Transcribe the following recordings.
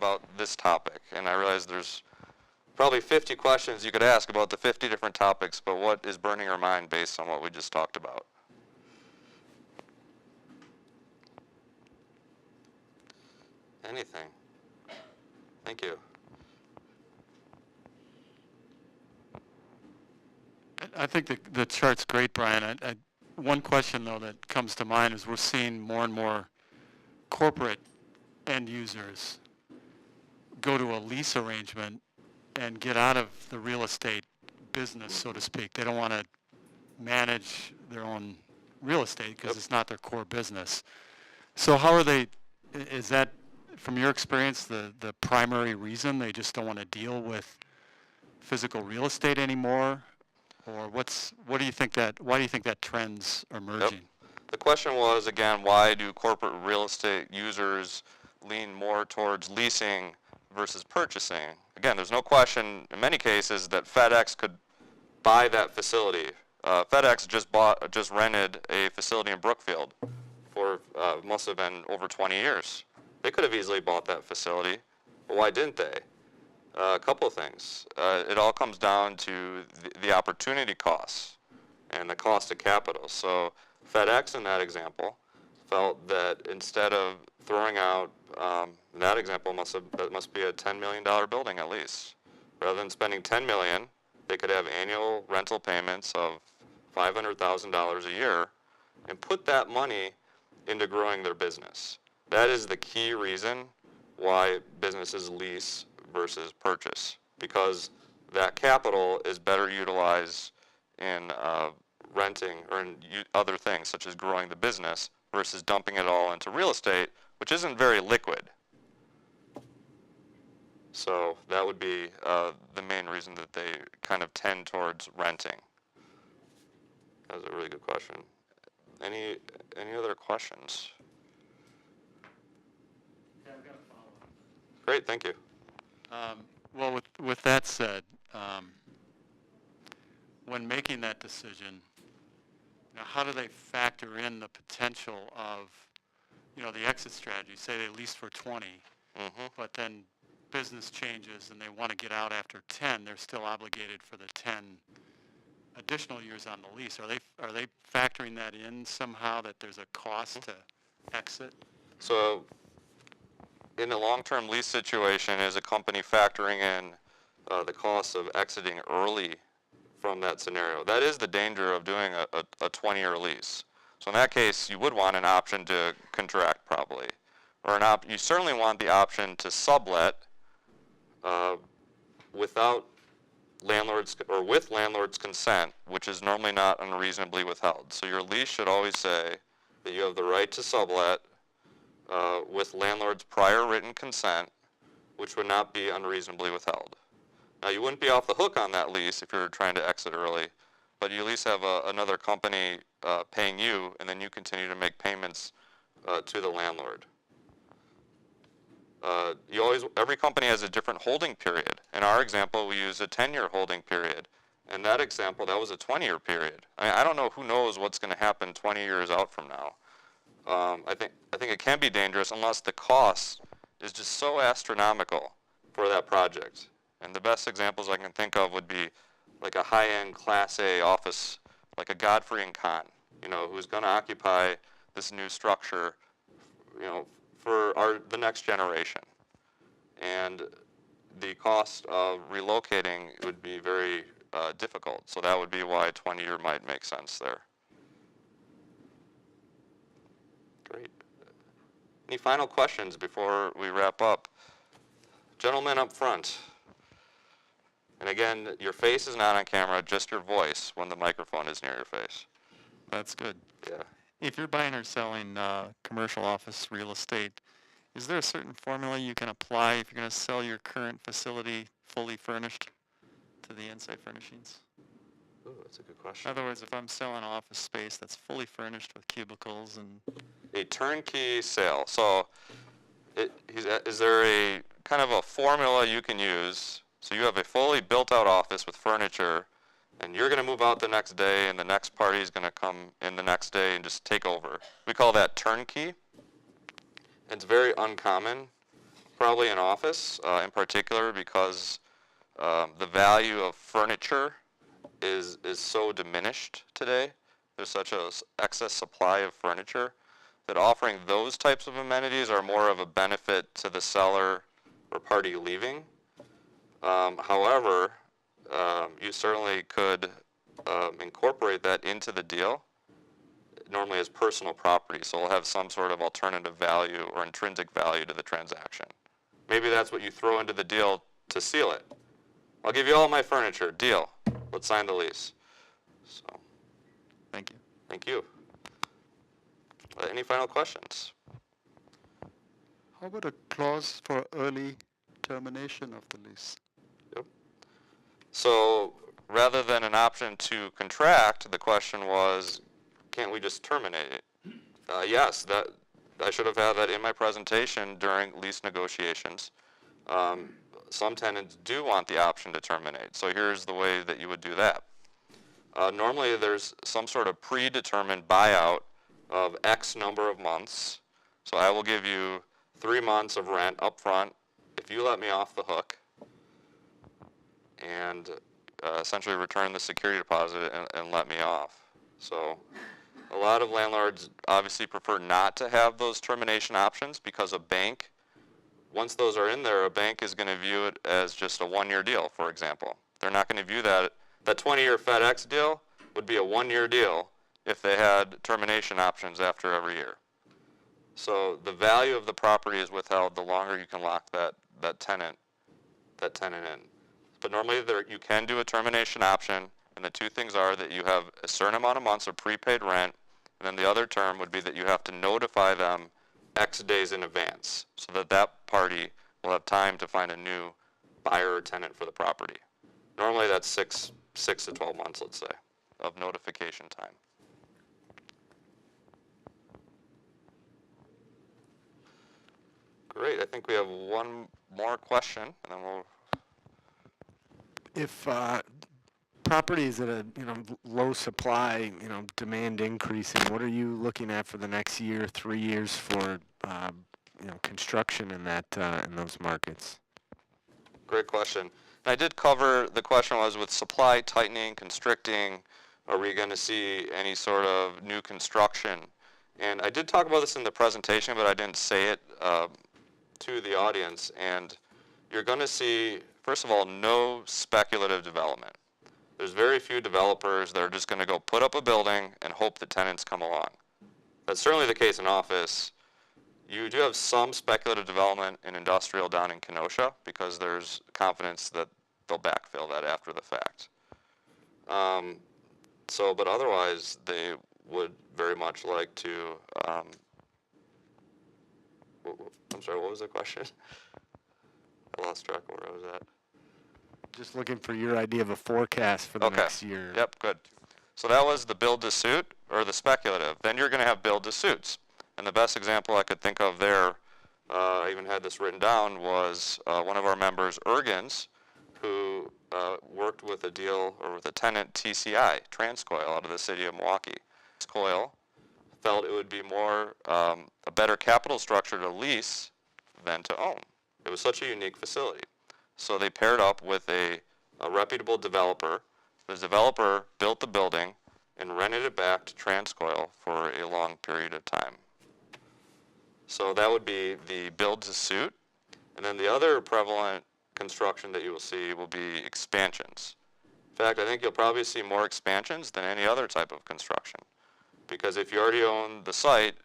about this topic, and I realize there's probably 50 questions you could ask about the 50 different topics, but what is burning your mind based on what we just talked about? Anything? Thank you. I think the chart's great, Brian. One question, though, that comes to mind is we're seeing more and more corporate end users go to a lease arrangement and get out of the real estate business, so to speak. They don't want to manage their own real estate because it's not their core business. So how are they, is that, from your experience, the primary reason they just don't want to deal with physical real estate anymore? Or why do you think that trend's emerging? Yep. The question was, again, why do corporate real estate users lean more towards leasing versus purchasing? Again, there's no question in many cases that FedEx could buy that facility. FedEx just rented a facility in Brookfield for must have been over 20 years. They could have easily bought that facility, but why didn't they? A couple of things. It all comes down to the opportunity costs and the cost of capital. So FedEx, in that example, felt that instead of throwing out, in that example, that must be a $10 million building at least. Rather than spending $10 million, they could have annual rental payments of $500,000 a year and put that money into growing their business. That is the key reason why businesses lease versus purchase, because that capital is better utilized in renting or in other things such as growing the business versus dumping it all into real estate, which isn't very liquid. So that would be the main reason that they kind of tend towards renting. That was a really good question. Any other questions? Yeah, I've got a follow-up. Great, thank you. Well, with that said, when making that decision, how do they factor in the potential of, the exit strategy? Say they lease for 20, but then business changes and they want to get out after 10. They're still obligated for the 10 additional years on the lease. Are they factoring that in somehow, that there's a cost to exit? So in a long-term lease situation, is a company factoring in the cost of exiting early from that scenario? That is the danger of doing a 20-year lease. So in that case, you would want an option to contract probably, or you certainly want the option to sublet without landlords or with landlord's consent, which is normally not unreasonably withheld. So your lease should always say that you have the right to sublet with landlord's prior written consent, which would not be unreasonably withheld. Now, you wouldn't be off the hook on that lease if you're trying to exit early, but you at least have another company paying you, and then you continue to make payments to the landlord. Every company has a different holding period. In our example, we use a 10-year holding period. In that example, that was a 20-year period. I don't know who knows what's going to happen 20 years out from now. I think it can be dangerous unless the cost is just so astronomical for that project. And the best examples I can think of would be like a high-end Class A office, like a Godfrey & Kahn, who's going to occupy this new structure, for the next generation. And the cost of relocating would be very difficult. So that would be why 20-year might make sense there. Great. Any final questions before we wrap up? Gentlemen up front. And again, your face is not on camera, just your voice when the microphone is near your face. That's good. Yeah. If you're buying or selling commercial office real estate, is there a certain formula you can apply if you're going to sell your current facility fully furnished to the inside furnishings? Ooh, that's a good In question. other words, if I'm selling office space that's fully furnished with cubicles and... A turnkey sale. So is there a kind of a formula you can use? So you have a fully built-out office with furniture, and you're going to move out the next day, and the next party is going to come in the next day and just take over. We call that turnkey. It's very uncommon. probably in office, in particular because the value of furniture is so diminished today. There's such a excess supply of furniture that offering those types of amenities are more of a benefit to the seller or party leaving. However, you certainly could incorporate that into the deal, normally as personal property, so it'll have some sort of alternative value or intrinsic value to the transaction. Maybe that's what you throw into the deal to seal it. I'll give you all my furniture, deal. Let's sign the lease. So, Thank you. thank you. Any final questions? How about a clause for early termination of the lease? So rather than an option to contract, the question was, can't we just terminate it? Yes, that I should have had that in my presentation during lease negotiations. Some tenants do want the option to terminate. So here's the way that you would do that. Normally there's some sort of predetermined buyout of X number of months. So I will give you 3 months of rent up front if you let me off the hook and essentially return the security deposit and let me off. So a lot of landlords obviously prefer not to have those termination options because a bank, once those are in there, a bank is going to view it as just a 1-year deal, for example. They're not going to view that 20-year FedEx deal would be a 1-year deal if they had termination options after every year. So the value of the property is withheld the longer you can lock that tenant in. But normally you can do a termination option, and the two things are that you have a certain amount of months of prepaid rent, and then the other term would be that you have to notify them X days in advance so that that party will have time to find a new buyer or tenant for the property. Normally that's 6 to 12 months, let's say, of notification time. Great, I think we have one more question, and then we'll... If property is at a low supply, demand increasing, what are you looking at for the next year, 3 years for construction in those markets? Great question. And I did cover, the question was with supply tightening, constricting, are we going to see any sort of new construction? And I did talk about this in the presentation, but I didn't say it to the audience. And you're going to see, first of all, no speculative development. There's very few developers that are just going to go put up a building and hope the tenants come along. That's certainly the case in office. You do have some speculative development in industrial down in Kenosha because there's confidence that they'll backfill that after the fact. But otherwise, they would very much like to, I'm sorry, what was the question? I lost track of where I was at. Just looking for your idea of a forecast for the next year. Yep, good. So that was the build-to-suit or the speculative. Then you're going to have build-to-suits. And the best example I could think of there, I even had this written down, was one of our members, Ergens, who worked with a deal or with a tenant, TCI, Transcoil, out of the city of Milwaukee. Transcoil felt it would be more a better capital structure to lease than to own. It was such a unique facility. So they paired up with a reputable developer. The developer built the building and rented it back to Transcoil for a long period of time. So that would be the build-to-suit. And then the other prevalent construction that you will see will be expansions. In fact, I think you'll probably see more expansions than any other type of construction. Because if you already own the site,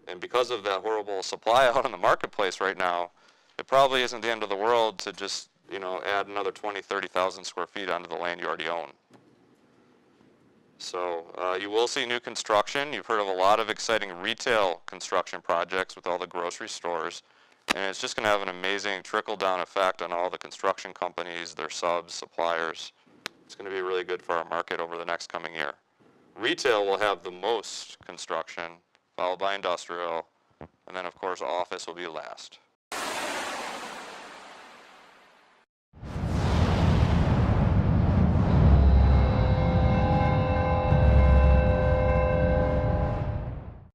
and because of that horrible supply out in the marketplace right now, it probably isn't the end of the world to just, add another 20, 30,000 square feet onto the land you already own. So you will see new construction. You've heard of a lot of exciting retail construction projects with all the grocery stores. And it's just going to have an amazing trickle-down effect on all the construction companies, their subs, suppliers. It's going to be really good for our market over the next coming year. Retail will have the most construction, followed by industrial, and then, of course, office will be last.